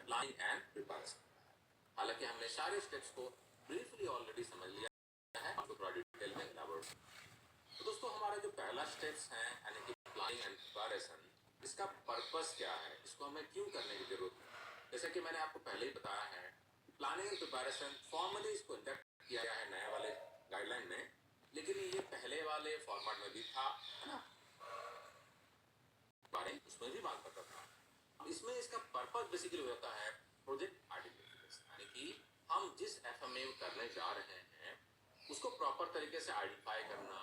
Planning and preparation. हालांकि हमने सारे स्टेप्स को ब्रीफली ऑलरेडी समझ लिया है, आपको थोड़ा डिटेल में इलाबोरेट। तो दोस्तों हमारा जो पहला स्टेप्स है यानी कि प्लानिंग एंड प्रिपरेशन, इसका पर्पस क्या है, इसको हमें क्यों करने की जरूरत है। जैसे कि मैंने आपको पहले ही बताया है, प्लानिंग एंड प्रिपरेशन फॉर्मली इसको इंडक्ट किया गया है नए वाले गाइडलाइन में, लेकिन ये पहले वाले फॉर्मेट में भी था, है ना, उसमें भी बात करता था। इसमें इसका पर्पस बेसिकली होता है प्रोजेक्ट आइडेंटिफिकेशन, यानी कि हम जिस एफएमए करने जा रहे हैं उसको प्रॉपर तरीके से आइडेंटिफाई करना,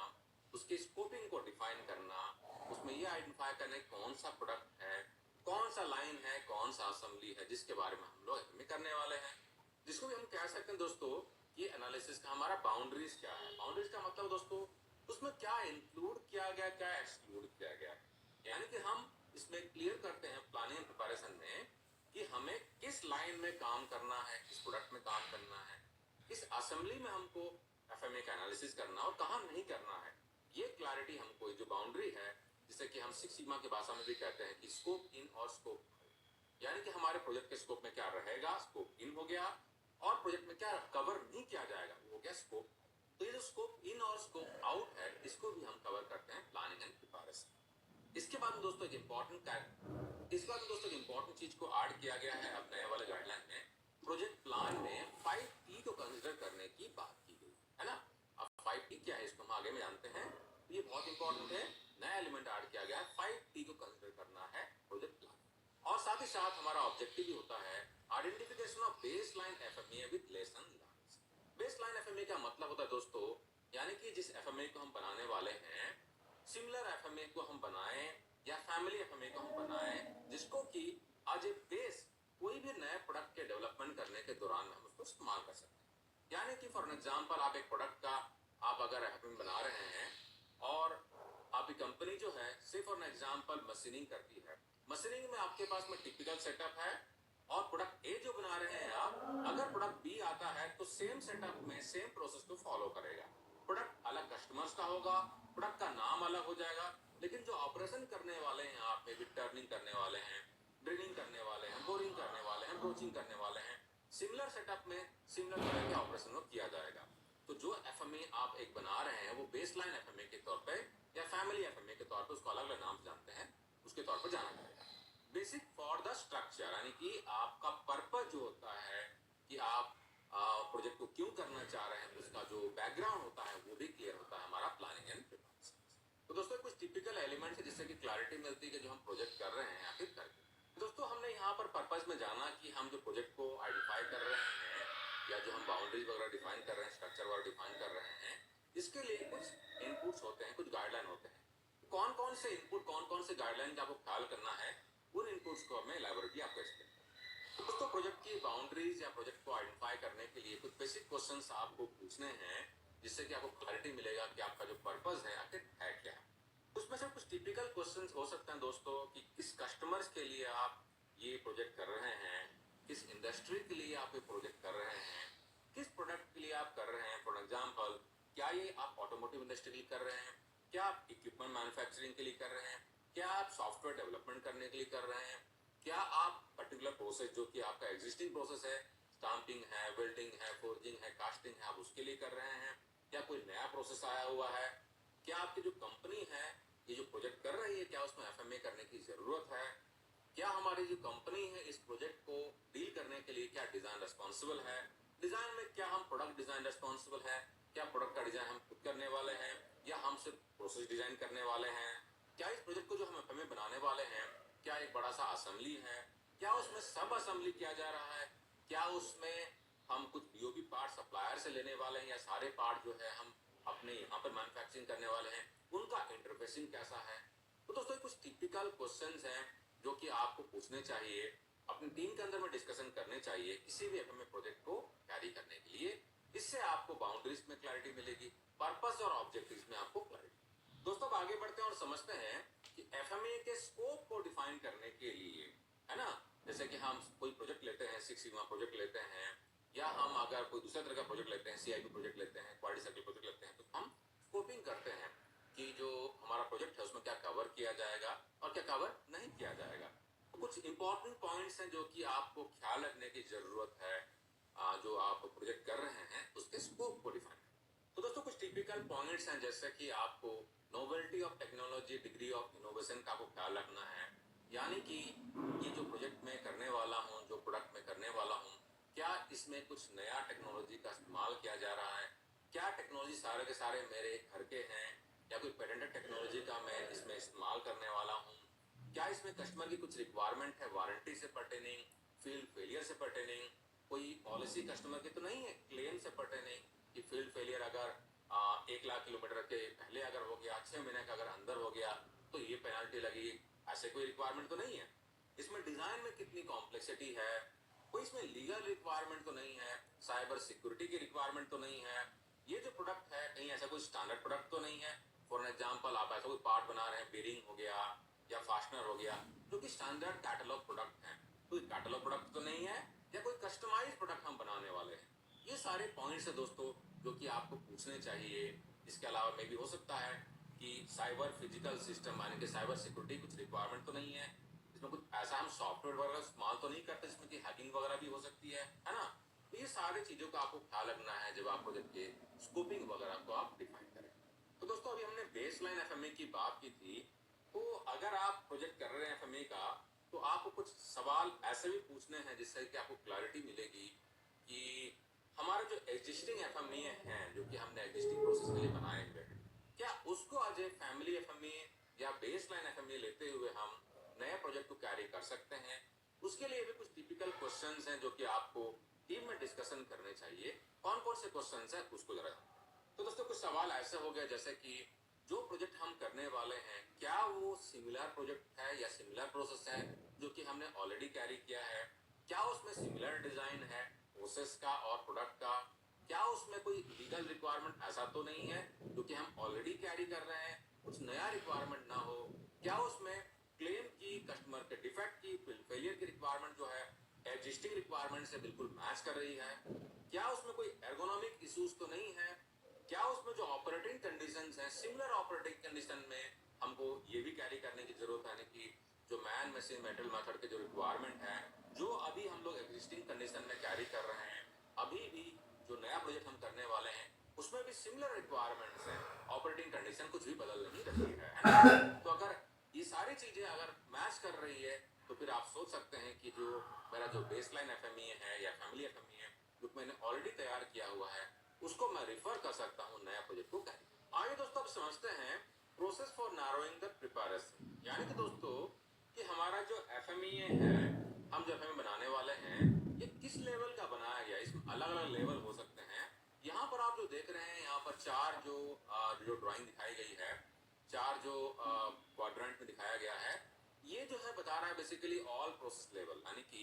उसके स्कोपिंग को डिफाइन करना, उसमें ये आइडेंटिफाई करना कौन सा प्रोडक्ट है, कौन सा लाइन है, कौन सा असेंबली है जिसके बारे में हम लोग एफएमए करने वाले हैं, जिसको भी हम कह सकते हैं दोस्तों ये एनालिसिस का हमारा बाउंड्रीज क्या है। बाउंड्रीज का मतलब दोस्तों उसमें क्या इंक्लूड किया गया, क्या एक्सक्लूड किया गया, यानी कि हम इसमें क्लियर करते हैं प्लानिंग प्रिपरेशन में कि हमें किस लाइन में काम करना है, किस प्रोडक्ट में काम करना है, किस असेंबली में हमको एफएमए का एनालिसिस करना और कहाँ नहीं करना है। ये क्लैरिटी हमको जो बाउंड्री है, जिसे कि हम सिक्स सिग्मा की भाषा में भी कहते हैं कि स्कोप इन और स्कोप, यानी कि हमारे प्रोजेक्ट के स्कोप में क्या रहेगा, स्कोप इन हो गया, और प्रोजेक्ट में क्या कवर नहीं किया जाएगा वो हो गया स्कोप। तो ये जो स्कोप इन और स्कोप आउट है, इसको भी हम कवर करते हैं प्लानिंग एंड प्रिपरेशन। इसके बाद दोस्तों एक इंपॉर्टेंट चीज को ऐड किया गया है अब नए वाले गाइडलाइन में। प्रोजेक्ट प्लान में 5T को कंसीडर करने की बात की गई है ना। अब 5T क्या है इसको हम आगे में जानते हैं, तो ये बहुत इंपॉर्टेंट है, नया एलिमेंट ऐड किया गया है, 5T को कंसीडर करना है प्रोजेक्ट प्लान। और साथ ही साथ हमारा ऑब्जेक्टिव भी होता है identification of baseline FMA with lesson learns. Baseline FMA का मतलब होता है दोस्तों, यानी कि जिस एफएमए को हम बनाने वाले हैं, सिमिलर एफएमए को हम बनाएं या फैमिली एफएमए को हम बनाएं, जिसको कि आज ए बेस कोई भी नए प्रोडक्ट के डेवलपमेंट करने के दौरान हम उसको इस्तेमाल कर सकते हैं। यानी कि फॉर एग्जांपल आप एक प्रोडक्ट का आप अगर एफएमए बना रहे हैं और आपकी कंपनी जो है से फॉर एग्जांपल मशीनिंग करती है, मशीनिंग में आपके पास में टिपिकल सेटअप है और प्रोडक्ट ए जो बना रहे हैं आप, अगर प्रोडक्ट बी आता है तो सेम सेटअप में सेम प्रोसेस को फॉलो करेगा। प्रोडक्ट अलग कस्टमर्स का होगा, प्रोडक्ट का नाम अलग हो जाएगा, लेकिन जो ऑपरेशन करने वाले हैं आप में भी टर्निंग करने वाले हैं, ड्रिलिंग करने वाले हैं, बोरिंग करने वाले हैं, ब्रोचिंग करने वाले हैं, सिमिलर सेटअप में सिमिलर तरह के ऑपरेशन को किया जाएगा। तो जो एफएमए आप एक बना रहे हैं वो बेसलाइन एफएमए के तौर पे या फैमिली एफएमए के तौर पे, उसको अलग अलग नाम से जानते हैं, उसके तौर पर जाना जाएगा। बेसिक फॉर द स्ट्रक्चर, यानी कि आपका पर्पस जो होता है कि आप प्रोजेक्ट को क्यों करना चाह रहे हैं, उसका जो बैकग्राउंड होता है वो भी क्लियर होता है हमारा प्लानिंग एंड प्रिपरेशन। तो दोस्तों कुछ टिपिकल एलिमेंट्स है जिससे कि क्लैरिटी मिलती है कि जो हम प्रोजेक्ट कर रहे हैं आखिर करके। दोस्तों हमने यहाँ पर पर्पस में जाना कि हम जो प्रोजेक्ट को आइडेंटिफाई कर रहे हैं या जो हम बाउंड्रीज वगैरह डिफाइन कर रहे हैं, स्ट्रक्चर वगैरह डिफाइन कर रहे हैं, इसके लिए कुछ इनपुट्स होते हैं, कुछ गाइडलाइन होते हैं। कौन कौन से इनपुट, कौन कौन से गाइडलाइन का आपको ख्याल करना है, उन इनपुट्स को मैं इलैबोरेटली आपको एक्सप्लेन करूंगा। दोस्तों प्रोजेक्ट की बाउंड्रीज या प्रोजेक्ट को आइडेंटिफाई करने के लिए कुछ बेसिक क्वेश्चंस आपको पूछने हैं, जिससे कि आपको क्लैरिटी मिलेगा कि आपका जो पर्पस है आखिर है क्या है। उसमें से कुछ टिपिकल क्वेश्चंस हो सकते हैं दोस्तों कि किस कस्टमर्स के लिए आप ये प्रोजेक्ट कर रहे हैं, किस इंडस्ट्री के लिए आप ये प्रोजेक्ट कर रहे हैं, किस प्रोडक्ट के लिए आप कर रहे हैं। फॉर एग्जांपल क्या ये आप ऑटोमोटिव इंडस्ट्री के लिए कर रहे हैं, क्या आप इक्विपमेंट मैन्युफैक्चरिंग के लिए कर रहे हैं, क्या आप सॉफ्टवेयर डेवलपमेंट करने के लिए कर रहे हैं, क्या आप पर्टिकुलर प्रोसेस जो कि आपका एग्जिस्टिंग प्रोसेस है, स्टाम्पिंग है, वेल्डिंग है, फोर्जिंग है, कास्टिंग है, आप उसके लिए कर रहे हैं, क्या कोई नया प्रोसेस आया हुआ है, क्या आपकी जो कंपनी है ये जो प्रोजेक्ट कर रही है क्या उसमें एफएमए करने की जरूरत है, क्या हमारी जो कंपनी है इस प्रोजेक्ट को डील करने के लिए क्या डिजाइन रिस्पॉन्सिबल है, डिजाइन में क्या हम प्रोडक्ट डिजाइन रिस्पॉन्सिबल है, क्या प्रोडक्ट का डिजाइन हम खुद करने वाले हैं या हम सिर्फ प्रोसेस डिजाइन करने वाले हैं, क्या इस प्रोजेक्ट को जो हम एफएमए बनाने वाले हैं क्या एक बड़ा सा असेंबली है, क्या उसमें सब असेंबली किया जा रहा है, क्या उसमें हम कुछ बीओपी पार्ट सप्लायर से लेने वाले हैं या सारे पार्ट जो है हम अपने यहाँ पर मैन्युफैक्चरिंग करने वाले हैं, उनका इंटरफेसिंग कैसा है। तो दोस्तों कुछ टिपिकल क्वेश्चंस हैं जो कि आपको पूछने चाहिए, अपनी टीम के अंदर में डिस्कशन करने चाहिए किसी भी एफएमए प्रोजेक्ट को कैरी करने के लिए। इससे आपको बाउंड्रीज में क्लैरिटी मिलेगी, पर्पस और ऑब्जेक्टिव्स में आपको क्लैरिटी। दोस्तों आगे बढ़ते हैं और समझते हैं कि एफएमए के स्कोप को डिफाइन करने के लिए, है ना, जैसे कि हम कोई प्रोजेक्ट लेते हैं, सिक्स सिग्मा प्रोजेक्ट लेते हैं, या हम अगर कोई दूसरा तरह का प्रोजेक्ट लेते हैं, सीआईपी प्रोजेक्ट लेते हैं, क्वालिटी साइकिल प्रोजेक्ट लेते हैं, तो हम स्कोपिंग करते हैं कि जो हमारा प्रोजेक्ट है उसमें क्या कवर किया जाएगा और क्या कवर नहीं किया जाएगा। तो कुछ इंपॉर्टेंट पॉइंट्स हैं जो कि आपको ख्याल रखने की जरूरत है जो आप प्रोजेक्ट कर रहे हैं उसके स्कोप को डिफाइन करें। तो दोस्तों कुछ टिपिकल पॉइंट्स हैं जैसे कि आपको novelty of technology, degree of innovation का आपको ख्याल रखना है। यानी कि ये जो प्रोजेक्ट में करने वाला हूँ, जो प्रोडक्ट में करने वाला हूँ, क्या इसमें कुछ नया टेक्नोलॉजी का इस्तेमाल किया जा रहा है, क्या टेक्नोलॉजी सारे के सारे मेरे घर के हैं या कोई पेटेंटेड टेक्नोलॉजी का मैं इसमें इस्तेमाल करने वाला हूँ, क्या इसमें कस्टमर की कुछ रिक्वायरमेंट है वारंटी से पर्टेनिंग, फील्ड फेलियर से पर्टेनिंग, कोई पॉलिसी कस्टमर की तो नहीं है क्लेम से पर्टेनिंग कि फील्ड फेलियर अगर 1 लाख किलोमीटर के पहले अगर हो गया, 6 महीने का अगर अंदर हो गया तो ये पेनल्टी लगी, ऐसे कोई रिक्वायरमेंट तो नहीं है। इसमें डिजाइन में कितनी कॉम्प्लेक्सिटी है, कोई इसमें लीगल रिक्वायरमेंट तो नहीं है, साइबर सिक्योरिटी की रिक्वायरमेंट तो नहीं है, ये जो प्रोडक्ट है कहीं ऐसा कोई स्टैंडर्ड प्रोडक्ट तो नहीं है। फॉर एग्जाम्पल आप ऐसा कोई पार्ट बना रहे हैं, बेरिंग हो गया या फास्टनर हो गया, जो कि स्टैंडर्ड कैटलॉग प्रोडक्ट है, कोई कैटलॉग प्रोडक्ट तो नहीं है या कोई कस्टमाइज प्रोडक्ट हम बनाने वाले हैं। ये सारे पॉइंट्स है दोस्तों जो कि आपको पूछने चाहिए। इसके अलावा में भी हो सकता है कि साइबर फिजिकल सिस्टम यानी कि साइबर सिक्योरिटी कुछ रिक्वायरमेंट तो नहीं है, इसमें कुछ ऐसा हम सॉफ्टवेयर वगैरह इस्तेमाल तो नहीं करते जिसमें कि हैकिंग वगैरह भी हो सकती है ना। तो ये सारी चीजों का आपको ख्याल रखना है जब आप प्रोजेक्ट के स्कोपिंग वगैरह को आप डिफाइन करें। तो दोस्तों अभी हमने बेसलाइन एफएमए की बात की थी, तो अगर आप प्रोजेक्ट कर रहे हैं एफएमए का तो आपको कुछ सवाल ऐसे भी पूछने हैं जिससे कि आपको क्लैरिटी मिलेगी कि हमारे जो एग्जिस्टिंग एफएमए हैं, जो कि हमने एग्जिस्टिंग प्रोसेस के लिए बनाए हुए हैं, क्या उसको एज ए फैमिली एफएमए या बेसलाइन एफएमए लेते हुए हम नए प्रोजेक्ट को कैरी कर सकते हैं। उसके लिए भी कुछ टिपिकल क्वेश्चंस हैं जो कि आपको टीम में डिस्कशन करने चाहिए। कौन कौन से क्वेश्चंस हैं उसको जरा। तो दोस्तों कुछ सवाल ऐसे हो गए जैसे कि जो प्रोजेक्ट हम करने वाले हैं क्या वो सिमिलर प्रोजेक्ट है या सिमिलर प्रोसेस है जो कि हमने ऑलरेडी कैरी किया है, क्या उसमें सिमिलर डिजाइन है प्रोसेस का और प्रोडक्ट का, क्या उसमें कोई लीगल रिक्वायरमेंट ऐसा तो नहीं है जो कि हम ऑलरेडी कैरी कर रहे हैं, कुछ नया रिक्वायरमेंट ना हो, क्या उसमें क्लेम की, कस्टमर के डिफेक्ट की, फेलियर की रिक्वायरमेंट जो है एग्जिस्टिंग रिक्वायरमेंट से बिल्कुल मैच कर रही है, क्या उसमें कोई एर्गोनॉमिक इश्यूज तो नहीं है, क्या उसमें जो ऑपरेटिंग कंडीशंस हैं सिमिलर ऑपरेटिंग कंडीशन में हमको ये भी कैरी करने की जरूरत है कि जो मैन मशीन मेटल मेथड के जो रिक्वायरमेंट है जो अभी हम लोग एग्जिस्टिंग कंडीशन में कैरी कर रहे हैं, अभी भी जो नया प्रोजेक्ट हम करने वाले हैं उसमें भी सिमिलर रिक्वायरमेंट्स हैं, ऑपरेटिंग कंडीशन कुछ भी बदल नहीं रही है। तो अगर ये सारी चीजें अगर मैच कर रही है तो फिर आप सोच सकते हैं कि जो मेरा जो बेसलाइन एफएमई है या फैमिली एफएमई है जो मैंने ऑलरेडी तैयार किया हुआ है उसको मैं रिफर कर सकता हूँ नया प्रोजेक्ट को कैरी। आइए दोस्तों अब समझते हैं process for narrowing the preparation, यानी कि दोस्तों कि हमारा जो एफएमई है, हम जो एफएमई बनाने वाले हैं ये किस लेवल का बनाया गया, इसमें अलग अलग लेवल हो सकते हैं। यहाँ पर आप जो देख रहे हैं यहाँ पर चार जो ड्राइंग दिखाई गई है, चार जो क्वाड्रेंट में दिखाया गया है, ये जो है बता रहा है बेसिकली ऑल प्रोसेस लेवल, यानी कि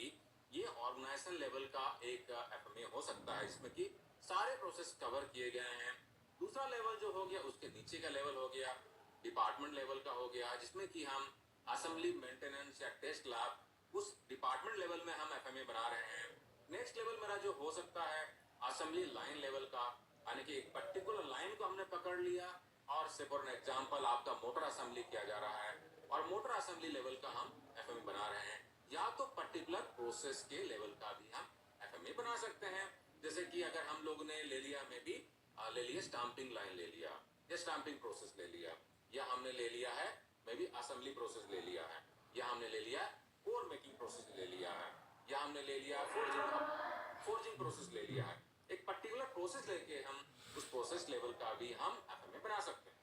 ये ऑर्गेनाइजेशन लेवल का एक एफएमए हो सकता है जिसमें कि सारे प्रोसेस कवर किए गए हैं। दूसरा लेवल जो हो गया उसके नीचे का लेवल हो गया डिपार्टमेंट लेवल का हो गया जिसमें कि हम असेंबली, मेंटेनेंस या टेस्ट लैब उस डिपार्टमेंट लेवल में हम एफएमए बना रहे हैं। नेक्स्ट लेवल मेरा जो हो सकता है असेंबली लाइन लेवल का, यानी कि एक पर्टिकुलर लाइन को हमने पकड़ लिया और से फॉर एग्जांपल आपका मोटर असेंबली किया जा रहा है और मोटर असेंबली लेवल का हम एफएमए बना रहे हैं, या तो पर्टिकुलर प्रोसेस के लेवल का भी हम एफएमए बना सकते हैं। जैसे कि अगर हम लोग ने ले लिया में भी ले लिया स्टाम्पिंग लाइन ले लिया या स्टाम्पिंग प्रोसेस ले लिया, या हमने ले लिया है में भी असेंबली प्रोसेस ले लिया है, या हमने ले लिया कोर मेकिंग प्रोसेस ले लिया है, या हमने ले लिया फोर्जिंग प्रोसेस ले लिया है। एक पर्टिकुलर प्रोसेस लेके हम उस प्रोसेस लेवल का भी हम एफएमए बना सकते हैं।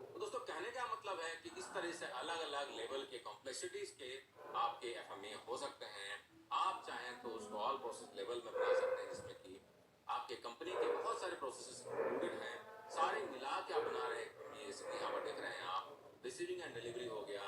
तो दोस्तों कहने का मतलब है कि इस तरह से अलग अलग लेवल के कॉम्प्लेक्सिटीज के आपके एफएमए हो सकते हैं। आप चाहें तो उसको ऑल प्रोसेस लेवल में बना सकते हैं जिसमें कि आपके कंपनी के बहुत सारे प्रोसेसेस इंक्लूडेड हैं, सारे मिला के आप बना रहे हैं। ये यहाँ पर देख रहे हैं आप, रिसीविंग एंड डिलीवरी हो गया,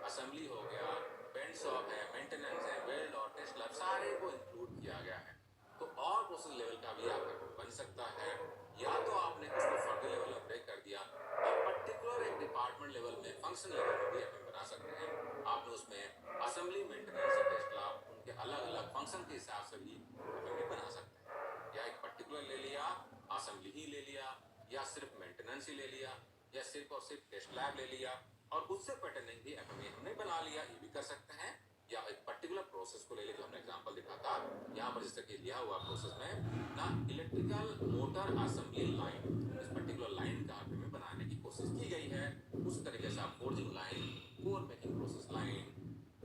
असेंबली हो गया, पेंट शॉप है, मेंटेनेंस है, वेल्ड और टेस्ट लैब, सारे को इंक्लूड किया गया है। तो और प्रोसेस लेवल का भी आपका बन सकता है, या तो आपने उसको फर्दर लेवल में ब्रेक कर दिया और पर्टिकुलर एक डिपार्टमेंट लेवल में फंक्शन लेवल में भी आप बना सकते हैं। आपने उसमें असेंबली, मेंटेनेंस और टेस्ट लैब उनके अलग अलग फंक्शन के हिसाब से भी एफएमए बना सकते हैं, या एक पर्टिकुलर ले लिया असेंबली ही ले लिया, या सिर्फ मेंटेनेंस ही ले लिया, या सिर्फ और सिर्फ टेस्ट लैब ले लिया और उससे पैटर्निंग भी एफएमए हमने बना लिया, ये भी कर सकते हैं। या एक पर्टिकुलर प्रोसेस को ले ले, जो हमने एग्जांपल देखा था यहाँ पर, जैसे कि लिया हुआ प्रोसेस में ना, इलेक्ट्रिकल मोटर असेंबली लाइन, इस पर्टिकुलर लाइन का हमें बनाने की कोशिश की गई है। उस तरीके से आप forging line, core making process line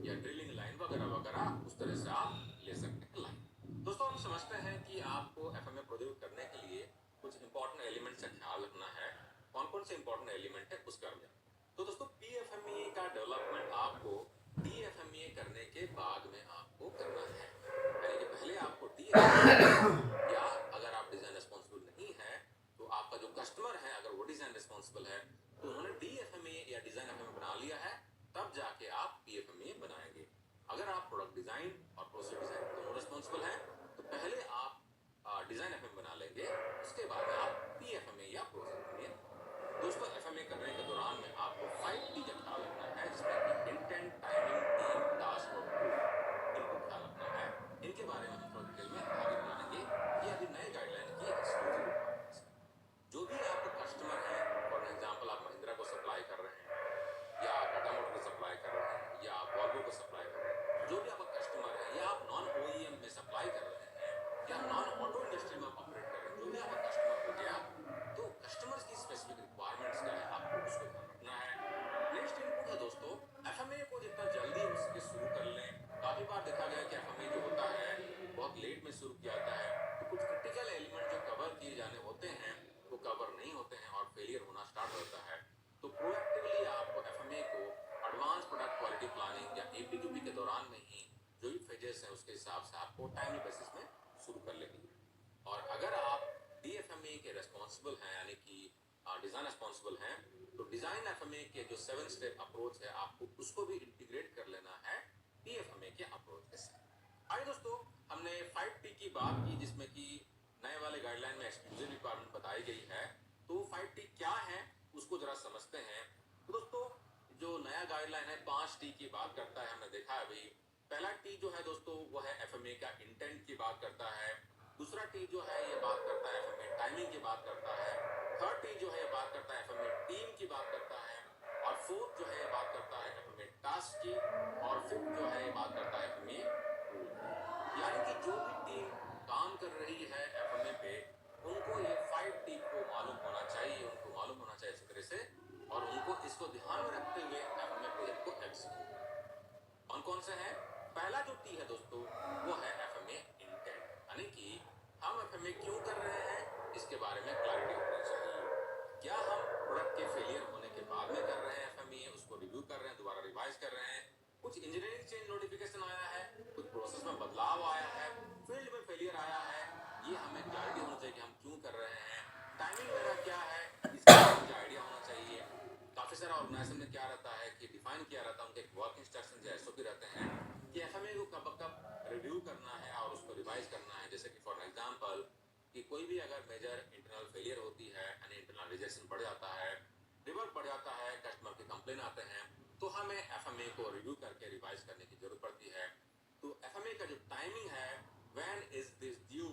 या ड्रिलिंग लाइन वगैरह वगैरह उस तरह से आप ले सकते हैं लाइन। दोस्तों हम समझते हैं कि आपको एफएमए प्रोजेक्ट करने के लिए कुछ इंपॉर्टेंट एलिमेंट्स का ख्याल रखना है। कौन कौन से इंपॉर्टेंट एलिमेंट है उसका हम। तो दोस्तों पीएफएमई का डेवलपमेंट आपको डीएफएमई करने के बाद में आपको करना है, यानी कि पहले आपको डीएफएमई या अगर आप डिजाइन रिस्पांसिबल नहीं है तो आपका जो कस्टमर है अगर वो डिजाइन रिस्पांसिबल है तो उन्होंने डीएफएमई या डिजाइन एफएमई बना लिया है, तब जाके आप पीएफएमई बनाएंगे। अगर आप प्रोडक्ट डिजाइन और प्रोसेस डिजाइन दोनों रिस्पांसिबल हैं तो पहले आप डिजाइन एफएमई बना लेंगे, उसके बाद आप पीएफएमई या प्रोसेस एफएमई। दोस्तों एफएमए करने के दौरान में आपको 5T का ख्याल रखना है, जिसमें कि इंटेंट, टाइमिंग, टीम, टास्क और टूल, इनको ख्याल रखना है। इनके बारे में हम थोड़ा डिटेल में आगे जानेंगे। ये अभी नए गाइडलाइन की एक्सक्लूसिव रिक्वायरमेंट्स है। जो भी आपका कस्टमर है, फॉर एग्जांपल आप महिंद्रा को सप्लाई कर रहे हैं या टाटा मोटर को सप्लाई कर रहे हैं या आप वॉल्वो को सप्लाई कर रहे हैं, जो भी आपका कस्टमर है या आप नॉन ओईएम में सप्लाई कर रहे हैं या नॉन ऑटो इंडस्ट्री में आप ऑपरेट कर रहे हैं, जो भी आपका कस्टमर हो गया, तो कस्टमर्स की स्पेसिफिक रिक्वायरमेंट्स क्या है आपको उसको ध्यान रखना है। नेक्स्ट इनपुट है दोस्तों, एफएमए को जितना जल्दी हो सके शुरू कर लें। काफी बार देखा गया कि एफएमए जो होता है बहुत लेट में शुरू किया जाता है, तो कुछ क्रिटिकल एलिमेंट जो कवर किए जाने होते हैं वो कवर नहीं होते हैं और फेलियर होना स्टार्ट होता है। तो प्रोएक्टिवली आपको एफएमए को एडवांस प्रोडक्ट क्वालिटी प्लानिंग या एपीक्यूपी के दौरान में ही जो भी फेजेस हैं उसके हिसाब से आपको टाइमली बेसिस में शुरू कर लेनी है। और अगर आप डीएफएमए के रेस्पॉन्सिबल हैं, यानी कि डिजाइन रेस्पॉन्सिबल हैं, तो डिजाइन एफएमए के जो 7 स्टेप अप्रोच है आपको उसको भी इंटीग्रेट कर लेना है डीएफएमए के अप्रोच के साथ। आइए दोस्तों हमने 5T की बात की, जिसमें कि नए वाले गाइडलाइन में एक्सक्लूसिव रिक्वायरमेंट बताई गई है। तो 5T क्या है उसको जरा समझते हैं। तो दोस्तों जो नया गाइडलाइन है 5T की बात करता है, हमने देखा है अभी। पहला टी जो है दोस्तों वो है एफएमए का इंटेंट की बात करता है। दूसरा टी जो है ये बात करता है एफएमए टाइमिंग की बात करता है। थर्ड टी जो है ये बात करता है एफएमए टीम की बात करता है। और फोर्थ जो है ये बात करता है एफएमए टास्क की। और फिफ्थ जो है ये बात करता है एफएमए टूल की। यानी कि जो भी टीम काम कर रही है एफएमए पे, उनको ये 5T को मालूम होना चाहिए, उनको मालूम होना चाहिए इस तरह से, और उनको इसको ध्यान में रखते हुए एफएमए प्रोजेक्ट को एग्जीक्यूट करना। कौन कौन से हैं? पहला जो टी है दोस्तों वो है एफएमए इंटेंट, यानी कि हम एफएमए क्यों कर रहे हैं इसके बारे में क्लैरिटी होनी चाहिए। क्या हम प्रोडक्ट के फेलियर होने के बाद में कर रहे हैं एफएमए, उसको रिव्यू कर रहे हैं, दोबारा रिवाइज कर रहे हैं, कुछ इंजीनियरिंग चेंज नोटिफिकेशन आया है, कुछ प्रोसेस में बदलाव आया है, फील्ड में फेलियर आया है, ये हमें क्लैरिटी होनी चाहिए कि हम क्यों कर रहे हैं। टाइमिंग मेरा क्या है इसका मुझे आइडिया होना चाहिए। काफी सारा ऑर्गेनाइजेशन में क्या रहता है कि डिफाइन किया रहता है, उनके वर्क इंस्ट्रक्शन या एसओपी रहते हैं कि एफएमए को कब कब रिव्यू करना है और उसको रिवाइज करना है। जैसे कि फॉर एग्जांपल कि कोई भी अगर मेजर इंटरनल फेलियर होती है, यानी इंटरनल रिजेक्शन बढ़ जाता है, रिवर्क बढ़ जाता है, कस्टमर के कंप्लेन आते हैं, तो हमें एफएमए को रिव्यू करके रिवाइज करने की जरूरत पड़ती है। तो एफएमए का जो टाइमिंग है, व्हेन इज दिस ड्यू,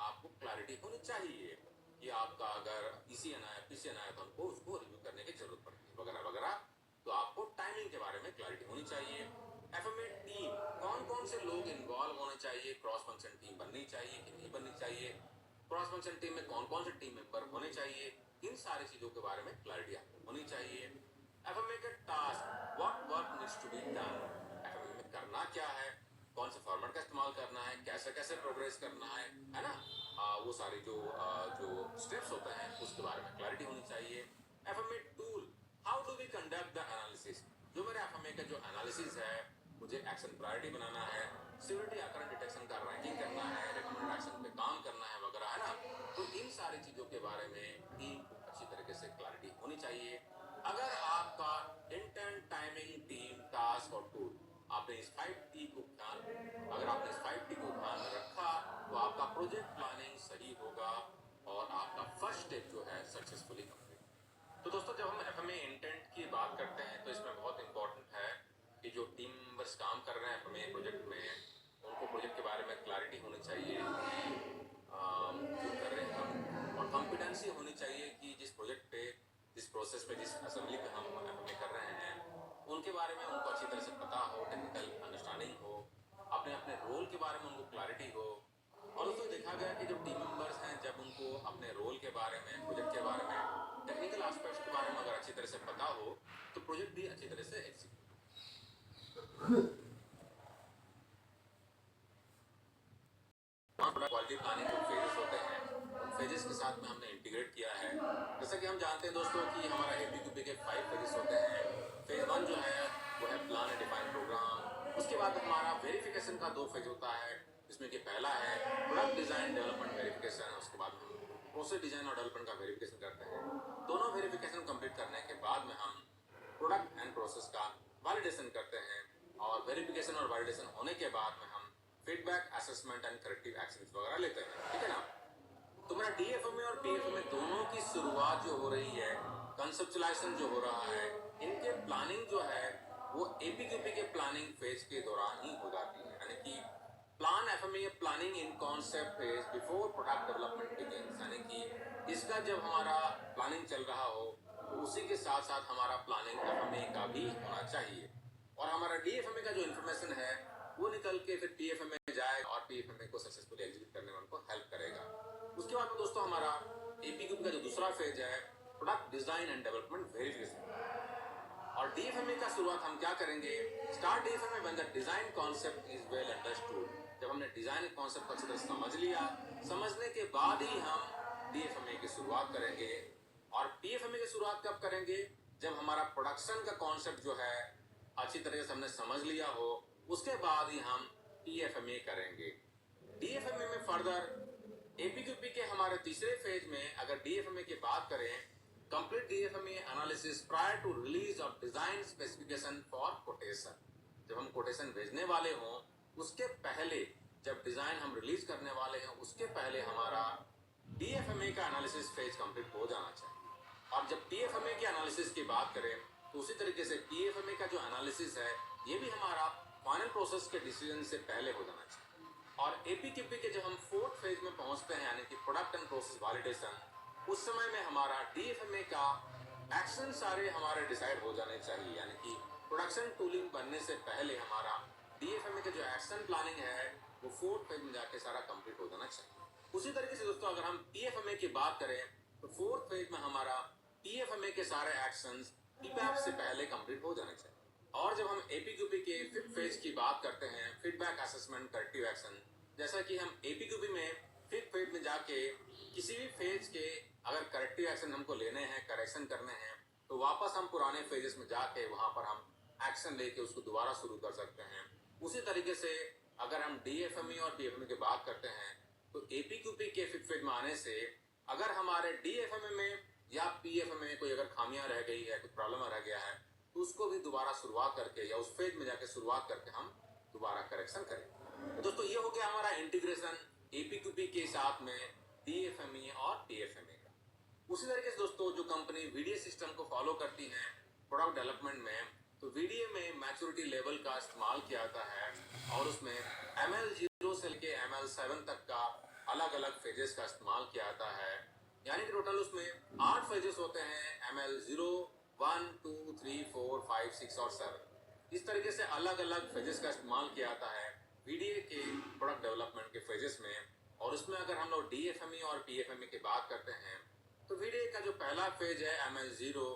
आपको क्लैरिटी होनी चाहिए कि आपका अगर ईसीएन आया, पीसीएन आया तो हमको उसको रिव्यू करने की जरूरत पड़ती है वगैरह वगैरह। तो आपको टाइमिंग के बारे में क्लैरिटी होनी चाहिए। एफएमए टीम, कौन कौन से लोग इन्वॉल्व होने चाहिए, क्रॉस फंक्शन टीम बननी चाहिए कि नहीं बननी चाहिए, क्रॉस फंक्शन टीम में कौन कौन से टीम मेंबर होने चाहिए, इन सारी चीजों के बारे में क्लैरिटी आपको होनी चाहिए। एफएमए के task, what work needs to be done, FMA में करना क्या है, कौन से फॉर्मेट का इस्तेमाल करना है, कैसे कैसे प्रोग्रेस करना है ना, वो सारे जो स्टेप्स होते हैं उसके बारे में क्लैरिटी होनी चाहिए। FMA tool, how do we conduct the analysis, जो मेरा एफएमए का जो एनालिसिस है, मुझे एक्शन प्रायोरिटी बनाना है, सीवीटी आकरण डिटेक्शन का रैंकिंग करना है, रिकमेंडेड एक्शन पे काम करना है वगैरह, है ना। तो इन सारी चीजों के बारे में टीम को अच्छी तरीके से क्लैरिटी होनी चाहिए। अगर आपका इंटेंट, टाइमिंग, टीम, टास्क और टूल, आपने इस 5T को ध्यान अगर आपने इस 5T को ध्यान में रखा तो आपका प्रोजेक्ट प्लानिंग सही होगा और आपका फर्स्ट स्टेप जो है सक्सेसफुली कंप्लीट। तो दोस्तों जब हम एफएमए इंटेंट की बात करते हैं तो इसमें बहुत इंपॉर्टेंट है कि जो टीम मेंबर्स काम कर रहे हैं एफएमए प्रोजेक्ट में, उनको प्रोजेक्ट के बारे में क्लैरिटी होनी चाहिए कि क्यों कर रहे हैं हम, और कॉम्पिटेंसी होनी चाहिए कि जिस प्रोजेक्ट पे, जिस प्रोसेस पे, जिस असेंबली पे हम एफएमए कर रहे हैं उनके बारे में उनको अच्छी तरह से पता हो, टेक्निकल अंडरस्टैंडिंग हो, के बारे में उनको क्लैरिटी हो। और दोस्तों देखा गया कि जो टीम मेंबर्स हैं जब उनको अपने रोल के बारे में, प्रोजेक्ट के बारे में, टेक्निकल एस्पेक्ट्स के बारे में अगर अच्छी तरह से पता हो तो प्रोजेक्ट भी अच्छी तरह से एग्जीक्यूट। क्वालिटी प्लानिंग जो फेजेस होते हैं उन फेजेस के साथ में हमने इंटीग्रेट किया है। जैसा कि हम जानते हैं दोस्तों कि हमारा एपीक्यूपी के 5 फेजेस होते हैं। फेज 1 जो है वो है प्लान एंड डिफाइन प्रोग्राम। उसके बाद हमारा वेरिफिकेशन का 2 फेज होता है, जिसमें कि पहला है प्रोडक्ट डिजाइन डेवलपमेंट वेरिफिकेशन। उसके बाद हम प्रोसेस डिजाइन और डेवलपमेंट का वेरिफिकेशन करते हैं। दोनों वेरिफिकेशन कंप्लीट करने के बाद में हम प्रोडक्ट एंड प्रोसेस का वैलिडेशन करते हैं। और वेरिफिकेशन और वैलिडेशन होने के बाद में हम feedback, assessment and corrective actions वगैरह लेते हैं। ठीक है ना। तो मेरा डीएफएमए और पीएफएमए दोनों की शुरुआत जो हो रही है, कंसेप्चुलाइजेशन जो हो रहा है, इनके प्लानिंग जो है वो एपीक्यूपी के प्लानिंग फेज के दौरान ही हो जाती है। यानी कि plan FMA planning in concept phase before product development begins. यानी कि इसका जब हमारा प्लानिंग चल रहा हो तो उसी के साथ साथ हमारा प्लानिंग एफएमए का भी होना चाहिए। और हमारा डीएफएमए का जो इन्फॉर्मेशन है वो निकल के फिर पीएफएमए में जाएगा और पीएफएमए को सक्सेसफुली एग्जीक्यूट करने में उनको हेल्प करेगा। उसके बाद में दोस्तों हमारा एपीक्यूपी का जो दूसरा फेज है product design and development verification. और डीएफएमए का शुरुआत हम क्या करेंगे, start DFMA when the design concept is well understood. जब हमने डिजाइन कॉन्सेप्ट को अच्छी तरह समझ लिया, समझने के बाद ही हम डीएफएमए की शुरुआत करेंगे। और पीएफएमए की शुरुआत कब करेंगे, जब हमारा प्रोडक्शन का कॉन्सेप्ट जो है अच्छी तरह से हमने समझ लिया हो, उसके बाद ही हम पीएफएमए करेंगे। डीएफएमए में फर्दर एपीक्यूपी के हमारे तीसरे फेज में अगर डीएफएमए की बात करें, complete DFMA analysis prior to release of design specification for quotation. जब हम कोटेशन भेजने वाले हों उसके पहले, जब डिजाइन हम रिलीज करने वाले हैं उसके पहले हमारा डीएफएमए का एनालिसिस फेज कंप्लीट हो जाना चाहिए। और जब पीएफएमए की एनालिसिस की बात करें तो उसी तरीके से पीएफएमए का जो एनालिसिस है ये भी हमारा फाइनल प्रोसेस के डिसीजन से पहले हो जाना चाहिए। और एपीक्यूपी के जब हम 4th फेज में पहुंचते हैं यानी कि प्रोडक्ट एंड प्रोसेस वैलिडेशन, उस समय में हमारा डीएफएमए का एक्शन सारे हमारे डिसाइड हो जाने चाहिए। यानी कि प्रोडक्शन टूलिंग बनने से पहले हमारा डीएफएमए का जो एक्शन प्लानिंग है वो 4th फेज में जाके सारा कंप्लीट हो जाना चाहिए। उसी तरीके से दोस्तों अगर हम पीएफएमए की बात करें तो 4th फेज में हमारा पीएफएमए के सारे एक्शंस पीपैप से पहले कंप्लीट हो जाने चाहिए। और जब हम एपीक्यूपी के 5th फेज की बात करते हैं, फीडबैक, असेसमेंट, करेक्टिव एक्शन, जैसा कि हम एपीक्यूपी में 5th फेज में जाके किसी भी फेज के अगर करेक्टिव एक्शन हमको लेने हैं, करेक्शन करने हैं, तो वापस हम पुराने फेजेस में जाके वहां पर हम एक्शन लेके उसको दोबारा शुरू कर सकते हैं। उसी तरीके से अगर हम डीएफएमए और पीएफएमए की बात करते हैं तो एपीक्यूपी के 5th फेज में आने से अगर हमारे डीएफएमए में या पीएफएमए में कोई अगर खामियां रह गई है, कुछ प्रॉब्लम रह गया है, तो उसको भी दोबारा शुरुआत करके या उस फेज में जाके शुरुआत करके हम दोबारा करेक्शन करें। तो दोस्तों ये हो गया हमारा इंटीग्रेशन एपीक्यूपी के साथ में डीएफएमए और पीएफएमए का। उसी तरीके से दोस्तों जो कंपनी वीडीए सिस्टम को फॉलो करती है प्रोडक्ट डेवलपमेंट में, तो वीडीए में मैच्योरिटी लेवल का इस्तेमाल किया जाता है और उसमें ML0 से लेके ML7 तक का अलग अलग फेजेस का इस्तेमाल किया जाता है। यानी कि टोटल उसमें 8 फेजेस होते हैं, ML0, 1, 2, 3, 4, 5, 6 और 7। इस तरीके से अलग अलग फेजेस का इस्तेमाल किया जाता है वीडीए के प्रोडक्ट डेवलपमेंट के फेजेस में। और उसमें अगर हम लोग डीएफएमए और पीएफएमए की बात करते हैं तो वीडीए का जो पहला फेज है ML0,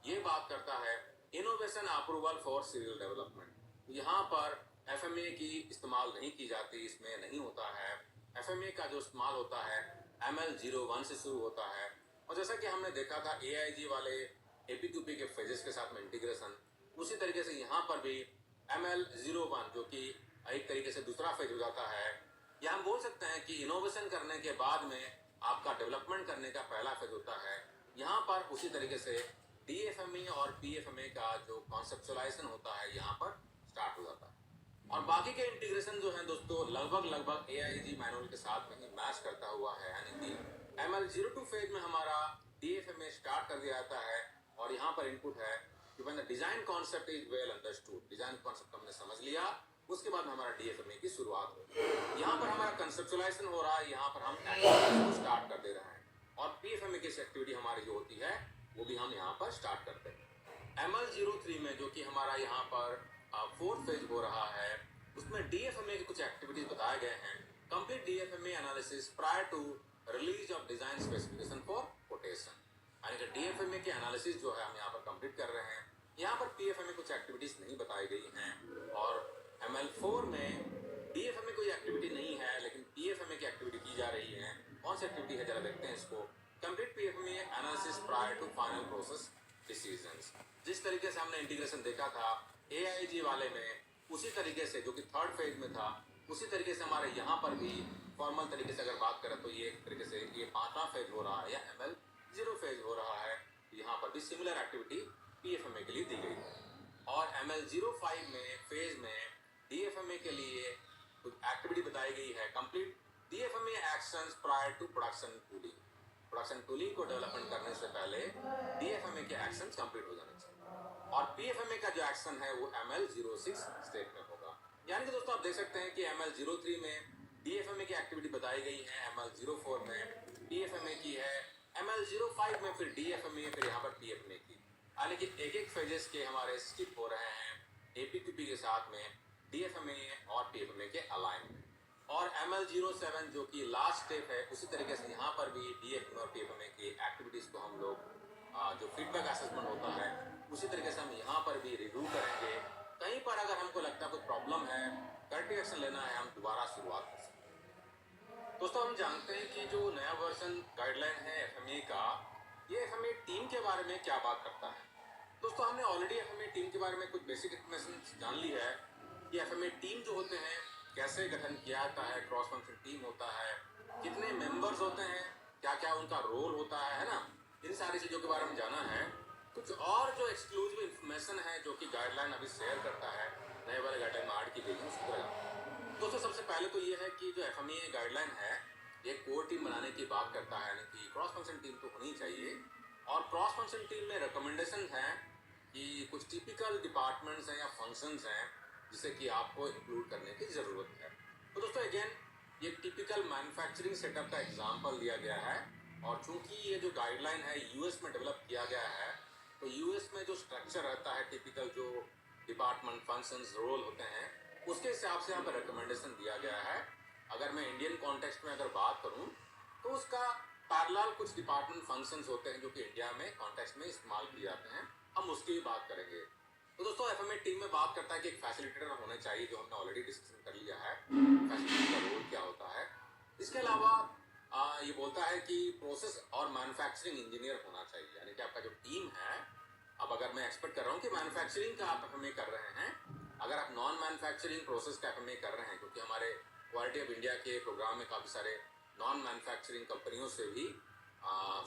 ये बात करता है innovation approval for serial development. यहाँ पर एफएमए की इस्तेमाल नहीं की जाती, इसमें नहीं होता है। एफएमए का जो इस्तेमाल होता है ML01 से शुरू होता है। और जैसा कि हमने देखा था AIG वाले एपीक्यूपी के फेजेस के साथ में इंटीग्रेशन, उसी तरीके से यहाँ पर भी ML01 जो कि एक तरीके से दूसरा फेज हो जाता है, या हम बोल सकते हैं कि इनोवेशन करने के बाद में आपका डेवलपमेंट करने का पहला फेज होता है। यहाँ पर उसी तरीके से डीएफएमए और पीएफएमए का जो कॉन्सेप्चुलाइजेशन होता है यहाँ पर स्टार्ट हो जाता है। और बाकी के इंटीग्रेशन जो है दोस्तों लगभग AIG मैनुअल के साथ में ही मैच करता हुआ है। यानी कि ML02 फेज में हमारा डीएफएमए स्टार्ट कर दिया जाता है और यहाँ पर इनपुट है कि when the design concept is well understood. Design concept हमने समझ लिया, उसके बाद हमारा डीएफएमए की शुरुआत हो। यहाँ पर हमारा कंसेप्चुलाइजेशन हो रहा है, यहाँ पर हम एक्टिविटीज को स्टार्ट कर दे रहे हैं। और पीएफएमए की एक्टिविटी हमारी जो होती है वो भी हम यहाँ पर स्टार्ट करते हैं। ML03 में जो कि हमारा यहाँ पर 4th फेज हो रहा है, उसमें डीएफएमए की कुछ एक्टिविटीज बताया analysis prior to release of design specification for quotation. यानी कि डीएफएमए के एनालिसिस जो है हम यहाँ पर कंप्लीट कर रहे हैं। यहाँ पर पीएफएमए कुछ एक्टिविटीज नहीं बताई गई हैं और ML4 में डीएफएमए कोई एक्टिविटी नहीं है, लेकिन पीएफएमए की एक्टिविटी की जा रही है। कौन सी एक्टिविटी है जरा देखते हैं इसको। Complete PFMA analysis prior to final process decisions. जिस तरीके से हमने इंटीग्रेशन देखा था एआईजी वाले में, उसी तरीके से जो कि थर्ड फेज में था, उसी तरीके से हमारे यहाँ पर भी फॉर्मल तरीके से अगर बात करें तो ये एक तरीके से ये 5वां फेज हो रहा है या ML0 फेज हो रहा है। यहाँ पर भी सिमिलर एक्टिविटी पीएफएमए के लिए दी गई है। और ML05 में फेज में डीएफएमए के लिए कुछ एक्टिविटी बताई गई है। Complete DFMA actions prior to production tooling. Production tooling को डेवलपमेंट करने से पहले डीएफएमए के एक्शंस कंप्लीट हो जाने चाहिए। और पीएफएमए का जो एक्शन है वो ML06 स्टेप में होगा। यानी कि दोस्तों आप देख सकते हैं कि ML03 में डीएफएमए की एक्टिविटी बताई गई है, ML04 में डीएफएमए की है, ML05 में फिर डीएफएमए, फिर यहाँ पर पीएफएमए की। यानी कि एक एक फेजेस के हमारे स्किप हो रहे हैं एपीक्यूपी के साथ में डीएफएमए और पीएफएमए के अलाइनमेंट। और ML07 जो कि लास्ट स्टेप है, उसी तरीके से यहाँ पर भी डीएफएमए और पीएफएमए की एक्टिविटीज को हम लोग जो फीडबैक असेसमेंट होता है उसी तरीके से हम यहाँ पर भी रिव्यू करेंगे। कहीं पर अगर हमको लगता है कुछ प्रॉब्लम है, करेक्टिव एक्शन लेना है, हम दोबारा शुरुआत कर सकते हैं। दोस्तों हम जानते हैं कि जो नया वर्जन गाइडलाइन है एफएमए का, ये एफएमए टीम के बारे में क्या बात करता है। दोस्तों हमने ऑलरेडी एफएमए टीम के बारे में कुछ बेसिक इन्फॉर्मेशन जान ली है कि एफएमए टीम जो होते हैं कैसे गठन किया जाता है, क्रॉस फंक्शन टीम होता है, कितने मेंबर्स होते हैं, क्या क्या उनका रोल होता है ना, इन सारी चीज़ों के बारे में जाना है। कुछ और जो एक्सक्लूसिव इन्फॉर्मेशन है जो कि गाइडलाइन अभी शेयर करता है, नए वाले गाइडलाइन में ऐड की गई है उसकी तरह। दोस्तों सबसे पहले तो ये है कि जो एफएमए गाइडलाइन है ये कोर टीम बनाने की बात करता है, यानी कि क्रॉस फंक्शन टीम तो होनी चाहिए। और क्रॉस फंक्शन टीम में रिकमेंडेशन है कि कुछ टिपिकल डिपार्टमेंट्स हैं या फंक्शंस हैं जिसे कि आपको इंक्लूड करने की ज़रूरत है। तो दोस्तों अगेन ये टिपिकल मैन्युफैक्चरिंग सेटअप का एग्जांपल दिया गया है। और चूंकि ये जो गाइडलाइन है यूएस में डेवलप किया गया है, तो यूएस में जो स्ट्रक्चर रहता है, टिपिकल जो डिपार्टमेंट फंक्शंस रोल होते हैं, उसके हिसाब से यहाँ पर रिकमेंडेशन दिया गया है। अगर मैं इंडियन कॉन्टेक्स्ट में अगर बात करूँ तो उसका पैरेलल कुछ डिपार्टमेंट फंक्शंस होते हैं जो कि इंडिया में कॉन्टेक्स्ट में इस्तेमाल किए जाते हैं, हम उसकी भी बात करेंगे। तो दोस्तों एफएमए टीम में बात करता है कि एक फैसिलिटेटर होने चाहिए, जो हमने ऑलरेडी डिस्कशन कर लिया है फैसिलिटेटर का रोल क्या होता है। इसके अलावा ये बोलता है कि प्रोसेस और मैन्युफैक्चरिंग इंजीनियर होना चाहिए, यानी कि आपका जो टीम है, अब अगर मैं एक्सपेक्ट कर रहा हूँ कि मैन्युफैक्चरिंग का आप एफएमए कर रहे हैं, अगर आप नॉन मैन्युफैक्चरिंग प्रोसेस का एफएमए कर रहे हैं, क्योंकि हमारे क्वालिटी ऑफ इंडिया के प्रोग्राम में काफ़ी सारे नॉन मैन्युफैक्चरिंग कंपनियों से भी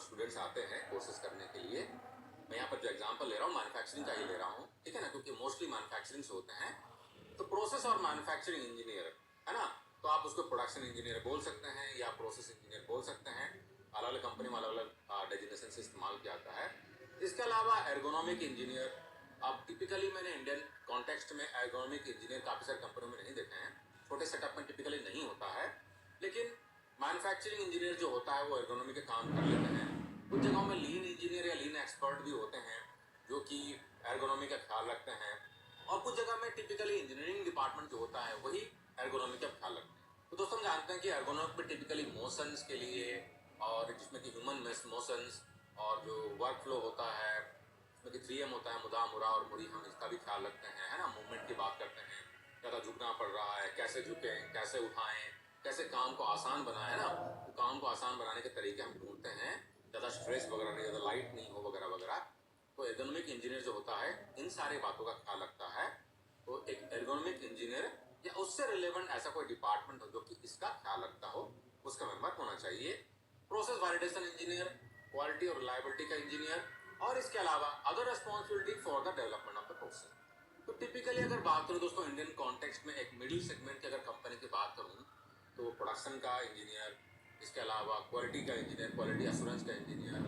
स्टूडेंट्स आते हैं कोर्सेज करने के लिए। मैं यहाँ पर जो एग्जांपल ले रहा हूँ मैन्युफैक्चरिंग का ही ले रहा हूँ, ठीक है ना, क्योंकि मोस्टली मैन्युफैक्चरिंग से होते हैं। तो प्रोसेस और मैन्युफैक्चरिंग इंजीनियर है ना, तो आप उसको प्रोडक्शन इंजीनियर बोल सकते हैं या प्रोसेस इंजीनियर बोल सकते हैं। अलग अलग कंपनी में अलग अलग डेजिग्नेशन से इस्तेमाल किया जाता है। इसके अलावा एर्गोनॉमिक इंजीनियर, अब टिपिकली मैंने इंडियन कॉन्टेक्स्ट में एर्गोनॉमिक इंजीनियर काफ़ी सारी कंपनियों में नहीं देखे हैं, छोटे सेटअप में टिपिकली नहीं होता है, लेकिन मैन्युफैक्चरिंग इंजीनियर जो होता है वो एर्गोनॉमी के काम कर लेते हैं। कुछ जगहों में लीन इंजीनियर या लीन एक्सपर्ट भी होते हैं जो कि एर्गोनॉमी का ख्याल रखते हैं, और कुछ जगह में टिपिकली इंजीनियरिंग डिपार्टमेंट जो होता है वही एर्गोनॉमी का ख्याल रखते हैं। तो दोस्तों हम जानते हैं कि एर्गोनॉमी में टिपिकली मोशंस के लिए, और जिसमें कि ह्यूमन मोशंस और जो वर्क फ्लो होता है उसमें कि 3M होता है, मुदा, मुरा और मुरी, हम इसका भी ख्याल रखते हैं, है ना। मूवमेंट की बात करते हैं, ज़्यादा झुकना पड़ रहा है, कैसे झुकें, कैसे उठाएं, कैसे काम को आसान बनाए, है ना, तो काम को आसान बनाने के तरीके हम ढूंढते हैं, ज़्यादा स्ट्रेस वगैरह नहीं, ज़्यादा लाइट नहीं हो वगैरह वगैरह। तो एर्गोनॉमिक इंजीनियर जो होता है इन सारी बातों का ख्याल रखता है। तो एक एर्गोनॉमिक इंजीनियर या उससे रिलेवेंट ऐसा कोई डिपार्टमेंट हो जो कि इसका ख्याल रखता हो, उसका मेंबर होना चाहिए। प्रोसेस वैलिडेशन इंजीनियर, क्वालिटी और रिलायबिलिटी का इंजीनियर, और इसके अलावा other responsibility for the development of the process. तो टिपिकली अगर बात करूँ दोस्तों इंडियन कॉन्टेक्स्ट में एक मिडिल सेगमेंट की अगर कंपनी की बात करूँ तो प्रोडक्शन का इंजीनियर, इसके अलावा क्वालिटी का इंजीनियर, क्वालिटी एश्योरेंस का इंजीनियर,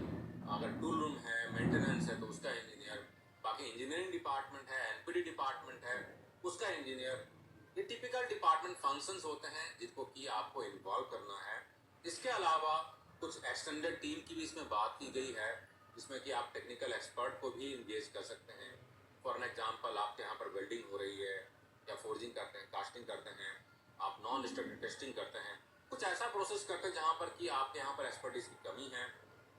अगर टूल रूम है, मेंटेनेंस है तो उसका इंजीनियर, बाकी इंजीनियरिंग डिपार्टमेंट है, एनपीडी डिपार्टमेंट है उसका इंजीनियर। ये टिपिकल डिपार्टमेंट फंक्शंस होते हैं जिनको कि आपको इन्वॉल्व करना है। इसके अलावा कुछ एक्सटेंडेड टीम की भी इसमें बात की गई है, जिसमें कि आप टेक्निकल एक्सपर्ट को भी इंगेज कर सकते हैं। फॉर एन एग्जाम्पल, आपके यहाँ पर वेल्डिंग हो रही है या फोर्जिंग करते हैं, कास्टिंग करते हैं, आप नॉन डिस्ट्रक्टिव टेस्टिंग करते हैं, कुछ ऐसा प्रोसेस करते हैं जहां पर कि आपके यहाँ पर एक्सपर्टीज की कमी है,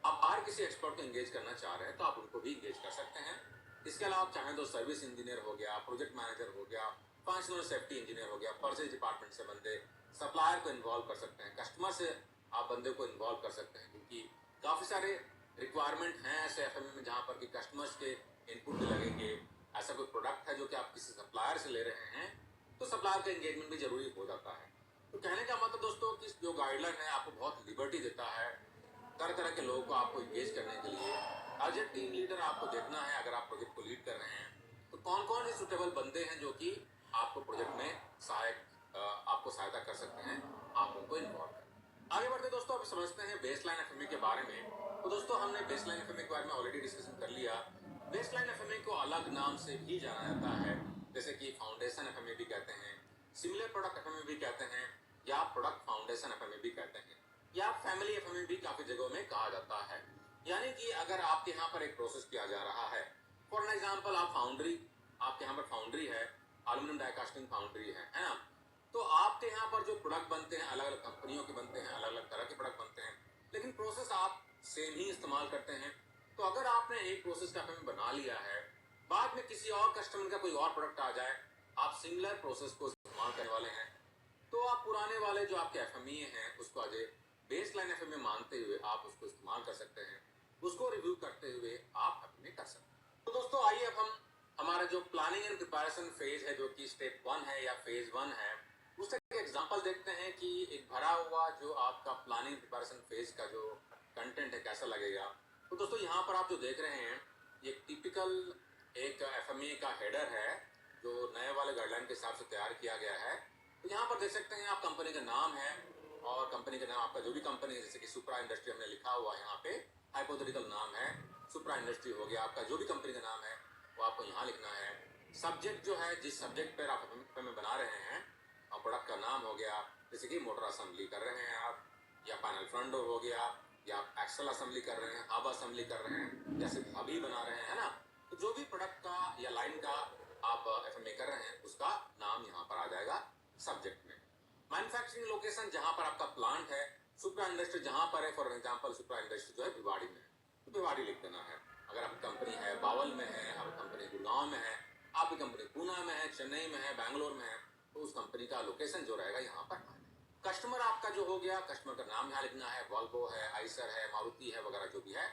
आप बाहर किसी एक्सपर्ट को एंगेज करना चाह रहे हैं तो आप उनको भी एंगेज कर सकते हैं। इसके अलावा आप चाहें तो सर्विस इंजीनियर हो गया, प्रोजेक्ट मैनेजर हो गया, फंक्शनल सेफ्टी इंजीनियर हो गया, परचेज डिपार्टमेंट से बंदे, सप्लायर को इन्वॉल्व कर सकते हैं, कस्टमर से आप बंदे को इन्वॉल्व कर सकते हैं, क्योंकि काफ़ी सारे रिक्वायरमेंट हैं ऐसे एफएमई में जहाँ पर कि कस्टमर्स के इनपुट भी लगेंगे। ऐसा कोई प्रोडक्ट है जो कि आप किसी सप्लायर से ले रहे हैं तो सप्लायर का एंगेजमेंट भी जरूरी हो जाता है। तो कहने का मतलब दोस्तों कि जो गाइडलाइन है आपको बहुत लिबर्टी देता है तरह तरह के लोगों को आपको एंगेज करने के लिए। एज ए टीम लीडर आपको देखना है, अगर आप प्रोजेक्ट को लीड कर रहे हैं तो कौन कौन से सुटेबल बंदे हैं जो कि आपको प्रोजेक्ट में आपको सहायता कर सकते हैं, आप उनको इन्वॉल्व करें। आगे बढ़ते दोस्तों, अब समझते हैं बेसलाइन एफएमई के बारे में। तो दोस्तों हमने बेसलाइन एफएमई के बारे में ऑलरेडी डिस्कशन कर लिया। बेसलाइन एफएमई को अलग नाम से भी जाना जाता है, जैसे कि फाउंडेशन एफएमई भी कहते हैं, सिमिलर प्रोडक्ट एफएमई भी कहते हैं, या प्रोडक्ट फाउंडेशन एफएमई भी कहते हैं, या फैमिली एफएमई भी काफी जगहों में कहा जाता है। यानी कि अगर आपके यहाँ पर एक प्रोसेस किया जा रहा है, फॉर एग्जाम्पल आप फाउंड्री, आपके यहाँ पर फाउंड्री है, एल्यूमिनियम डाइकास्टिंग फाउंड्री है ना, तो आपके यहाँ पर जो प्रोडक्ट बनते हैं अलग अलग कंपनियों के बनते हैं, अलग अलग तरह के प्रोडक्ट बनते हैं, लेकिन प्रोसेस आप सेम ही इस्तेमाल करते हैं। तो अगर आपने एक प्रोसेस का एफएमई बना लिया है, बाद में किसी और कस्टमर का कोई और प्रोडक्ट आ जाए, आप सिमिलर प्रोसेस को इस्तेमाल करने वाले हैं, तो आप पुराने वाले जो आपके एफएमई हैं उसको आज बेसलाइन एफएमई मानते हुए आप उसको इस्तेमाल कर सकते हैं, उसको रिव्यू करते हुए आप एफएमई कर सकते हैं। तो दोस्तों आइए अब हम हमारा जो प्लानिंग एंड प्रिपरेशन फेज है, जो कि स्टेप 1 है या फेज 1 है, उसका एक एग्जांपल देखते हैं कि एक भरा हुआ जो आपका प्लानिंग प्रिपरेशन फेज का जो कंटेंट है कैसा लगेगा। तो दोस्तों यहाँ पर आप जो देख रहे हैं ये टिपिकल एक एफएमई का हेडर है जो नए वाले गाइडलाइन के हिसाब से तैयार किया गया है। तो यहाँ पर देख सकते हैं आप कंपनी का नाम है और कंपनी का नाम आपका जो भी कंपनी है, जैसे कि सुप्रा इंडस्ट्री हमने लिखा हुआ है यहाँ पे, हाइपोथेटिकल नाम है सुप्रा इंडस्ट्री हो गया, आपका जो भी कंपनी का नाम है वो आपको यहाँ लिखना है। सब्जेक्ट जो है, जिस सब्जेक्ट पर आप एफएमई बना रहे हैं, और प्रोडक्ट का नाम हो गया, जैसे कि मोटर असेंबली कर रहे हैं आप, या पैनल फ्रंट डोर हो गया, या आप एक्सल असेंबली कर रहे हैं, हब असेंबली कर रहे हैं, जैसे हबी बना रहे हैं, है ना। तो जो भी प्रोडक्ट का या लाइन का आप एफएमई कर रहे हैं उसका नाम यहाँ पर आ जाएगा सब्जेक्ट में। मैन्युफैक्चरिंग लोकेशन जहाँ पर आपका प्लांट है, सुप्रा इंडस्ट्री जहाँ पर है, फॉर एग्जाम्पल सुप्रा इंडस्ट्री जो है भिवाड़ी में है, तो भिवाड़ी लिख देना है। अगर आपकी कंपनी है बावल में है, आपकी कंपनी गुड़गांव में है, आपकी कंपनी पूना में है, चेन्नई में है, बैंगलोर में है, तो उस कंपनी का लोकेशन जो रहेगा यहाँ पर। कस्टमर आपका जो हो गया, कस्टमर का नाम यहाँ लिखना है, वॉल्वो है, आइसर है, मारुति है, वगैरह जो भी है